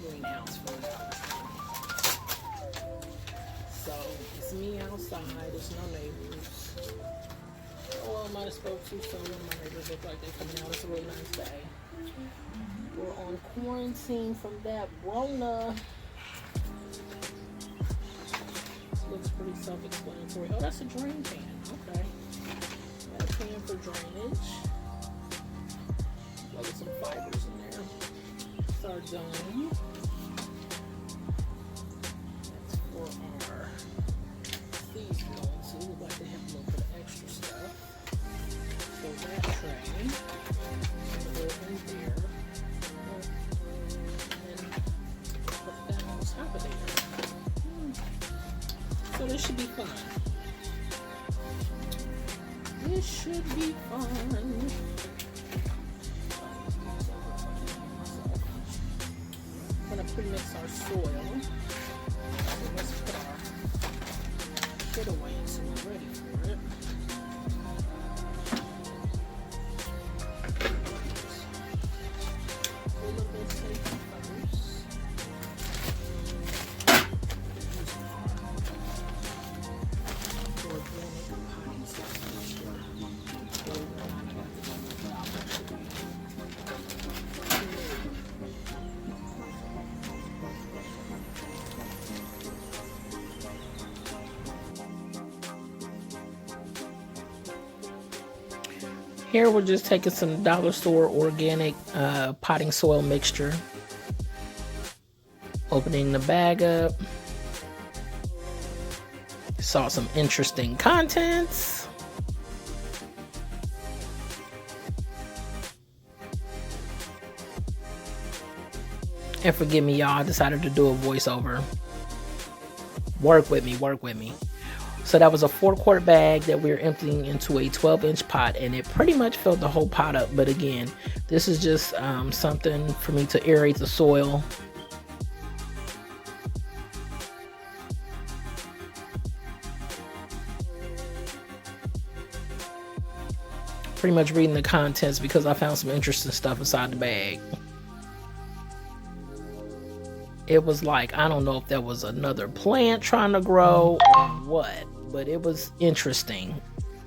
greenhouse for $1. So it's me outside. There's no neighbors. Oh, I might have spoke too soon. My neighbors look like they're coming out. It's a really nice day. We're on quarantine from that Rona. Looks pretty self-explanatory. Oh, that's a drain pan. Okay. Got a pan for drainage. Plug some fibers in there. It's our dome. That's for our seeds going to. We'd like to have a little bit of extra stuff. So that tray will go in there. And put that on top of there. So this should be fun. This should be fun. I'm gonna pre-mix our soil. So let's put our shit away so we're ready for it. Pull up this thing first. Here we're just taking some dollar store organic potting soil mixture. Opening the bag up. Saw some interesting contents. And forgive me, y'all, I decided to do a voiceover. Work with me, work with me. So that was a 4-quart bag that we were emptying into a 12-inch pot, and it pretty much filled the whole pot up. But again, this is just something for me to aerate the soil. Pretty much reading the contents because I found some interesting stuff inside the bag. It was like, I don't know if there was another plant trying to grow or what, but it was interesting.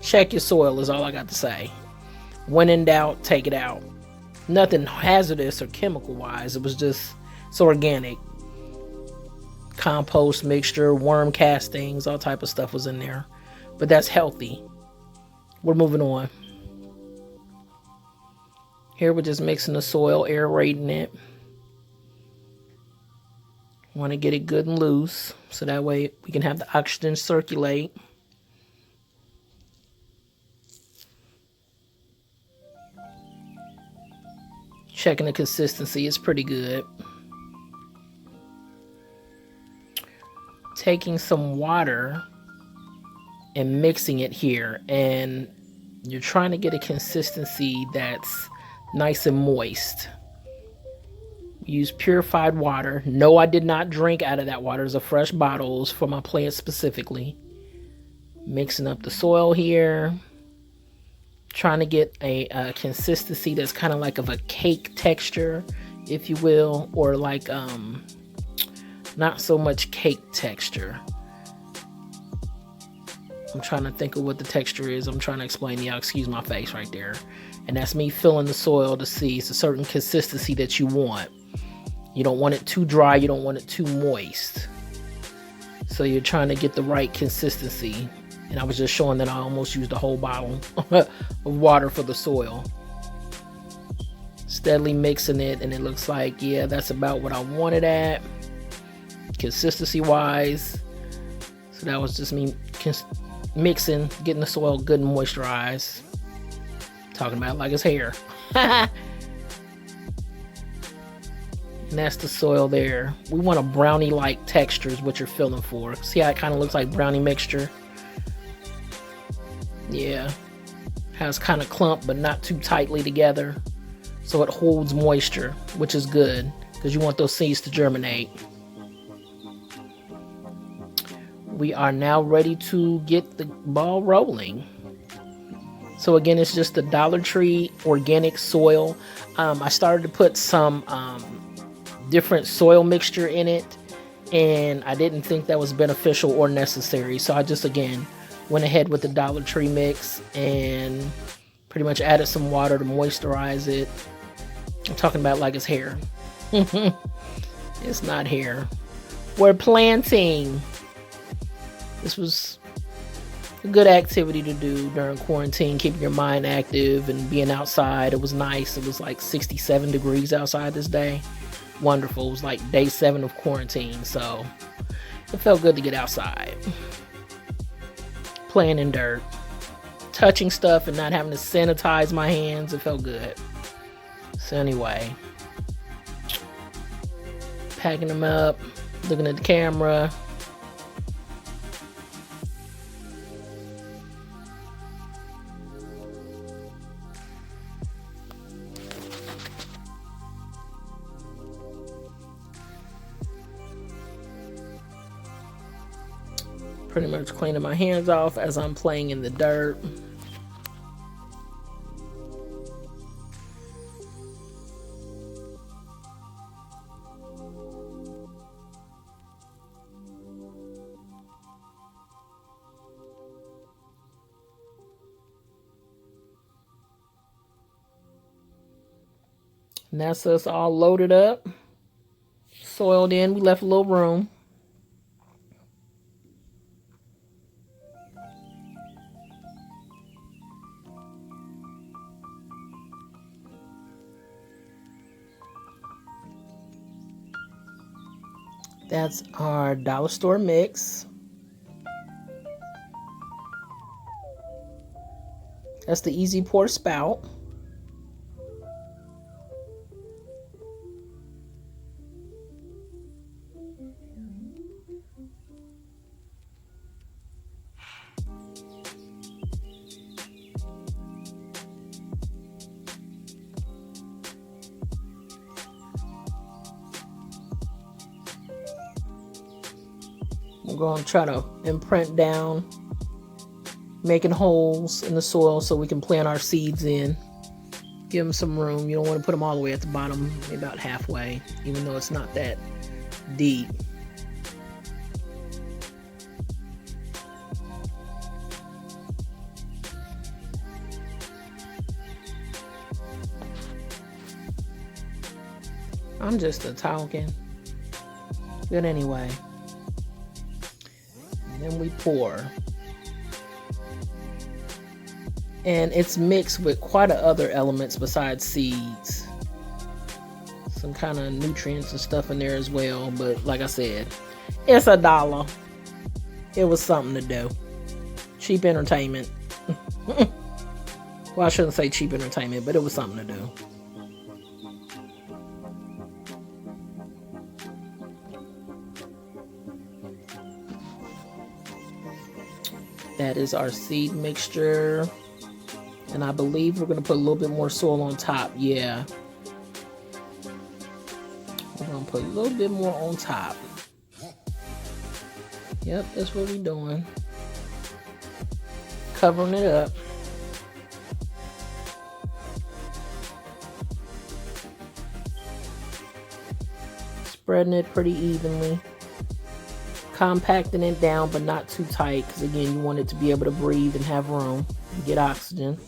Check your soil is all I got to say. When in doubt, take it out. Nothing hazardous or chemical wise. It was just, it's organic. Compost mixture, worm castings, all type of stuff was in there. But that's healthy. We're moving on. Here we're just mixing the soil, aerating it. Want to get it good and loose so that way we can have the oxygen circulate. Checking the consistency, it's pretty good. Taking some water and mixing it here, and you're trying to get a consistency that's nice and moist. Use purified water. No, I did not drink out of that water. It's a fresh bottles for my plants specifically. Mixing up the soil here. Trying to get a consistency that's kind of like of a cake texture, if you will, or like not so much cake texture. I'm trying to think of what the texture is. I'm trying to explain to y'all. Excuse my face right there. And that's me filling the soil to see it's a certain consistency that you want. You don't want it too dry. You don't want it too moist. So you're trying to get the right consistency. And I was just showing that I almost used a whole bottle of water for the soil. Steadily mixing it, and it looks like, yeah, that's about what I wanted at. Consistency wise. So that was just me mixing, getting the soil good and moisturized. Talking about it like it's hair. And that's the soil there. We want a brownie-like texture is what you're feeling for. See how it kind of looks like brownie mixture? Yeah. Has kind of clumped but not too tightly together. So it holds moisture, which is good because you want those seeds to germinate. We are now ready to get the ball rolling. So again, it's just the Dollar Tree organic soil. I started to put some different soil mixture in it, and I didn't think that was beneficial or necessary. So I just, again, went ahead with the Dollar Tree mix and pretty much added some water to moisturize it. I'm talking about like it's hair. It's not hair. We're planting. This was a good activity to do during quarantine, keeping your mind active and being outside. It was nice. It was like 67 degrees outside this day. Wonderful. It was like day 7 of quarantine, so it felt good to get outside. Playing in dirt. Touching stuff and not having to sanitize my hands. It felt good. So anyway, packing them up, looking at the camera. Pretty much cleaning my hands off as I'm playing in the dirt. And that's us all loaded up, soiled in. We left a little room. That's our dollar store mix. That's the Easy Pour spout. I'm going to try to imprint down, making holes in the soil so we can plant our seeds in. Give them some room. You don't want to put them all the way at the bottom, maybe about halfway, even though it's not that deep. I'm just a talking. But anyway. And then we pour. And it's mixed with quite a other elements besides seeds. Some kind of nutrients and stuff in there as well. But like I said, it's $1. It was something to do. Cheap entertainment. Well, I shouldn't say cheap entertainment, but it was something to do. That is our seed mixture. And I believe we're going to put a little bit more soil on top. Yeah. We're going to put a little bit more on top. Yep, that's what we're doing. Covering it up. Spreading it pretty evenly. Compacting it down, but not too tight, because again, you want it to be able to breathe and have room and get oxygen.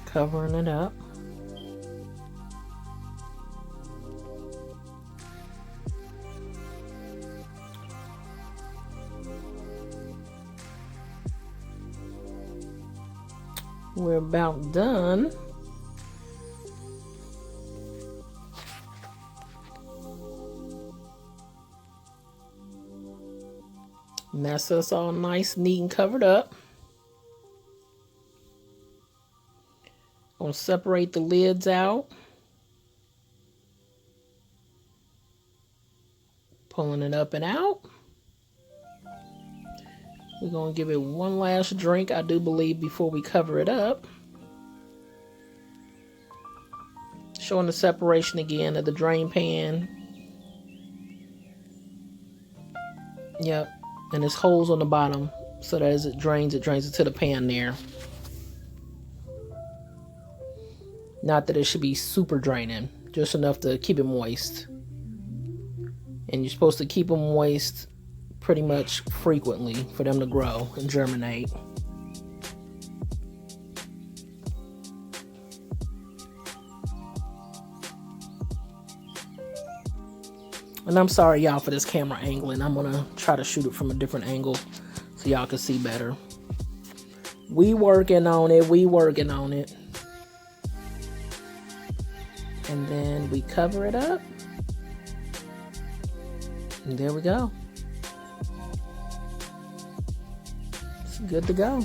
Covering it up. We're about done. And that's us all nice, neat, and covered up. I'm going to separate the lids out. Pulling it up and out. We're going to give it one last drink, I do believe, before we cover it up. Showing the separation again of the drain pan. Yep. And there's holes on the bottom so that as it drains into the pan there. Not that it should be super draining, just enough to keep it moist. And you're supposed to keep them moist pretty much frequently for them to grow and germinate. And I'm sorry, y'all, for this camera angling. I'm gonna try to shoot it from a different angle so y'all can see better. We working on it. And then we cover it up. And there we go. It's good to go.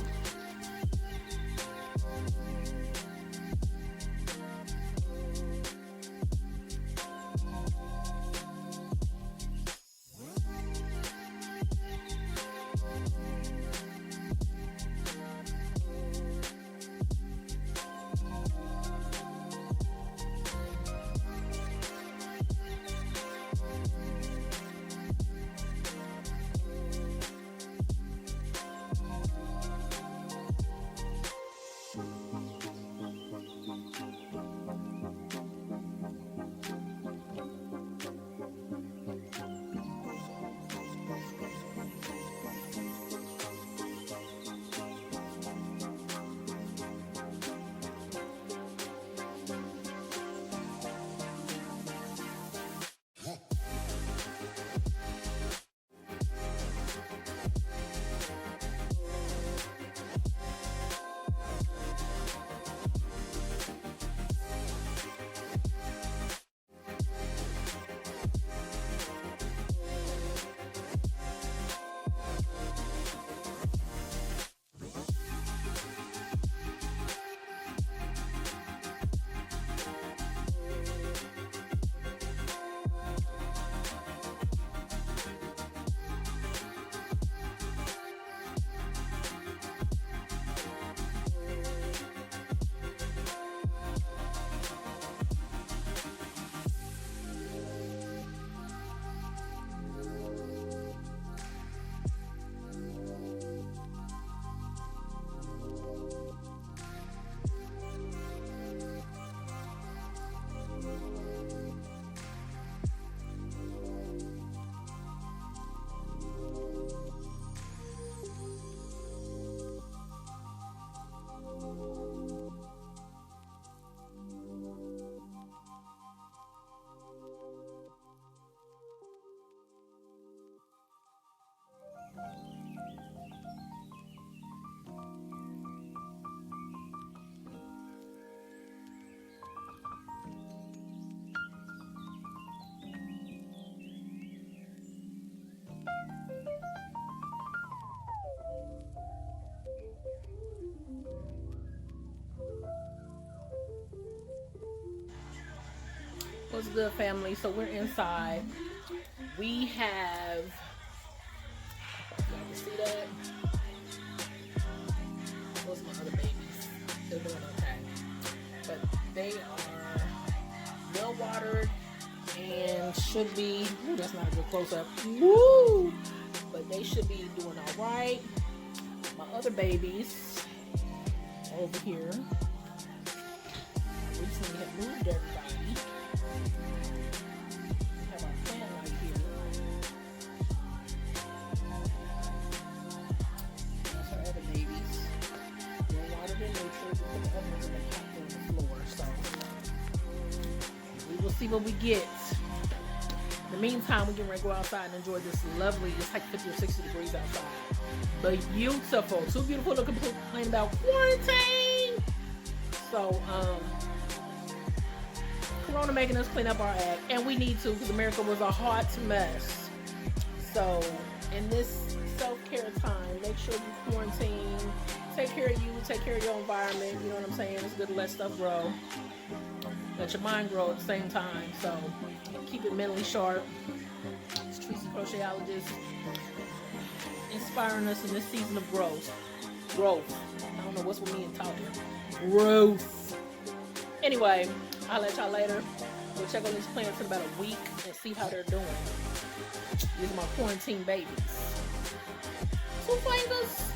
What's good, family? So we're inside. We have, y'all can see that. Those are my other babies. They're doing okay. But they are well watered and should be, ooh, that's not a good close up. Woo! But they should be doing all right. My other babies over here recently have moved everybody. We have our plant right here. That's our other babies. They're watered and nurtured. We put the other ones in the cat on the floor. So we will see what we get. In the meantime, we can go outside and enjoy this lovely, it's like 50 or 60 degrees outside. But beautiful. Too beautiful to complain about quarantine. So, Corona making us clean up our act, and we need to, because America was a hot mess. So, in this self-care time, make sure you quarantine, take care of you, take care of your environment. You know what I'm saying? It's good to let stuff grow. Let your mind grow at the same time. So, keep it mentally sharp. It's Tracy Crochetologist. inspiring us in this season of growth. Growth. I don't know what's with me and talking. Growth. Anyway, I'll let y'all later. We'll check on these plants in about a week and see how they're doing. These are my quarantine babies. 2 fingers.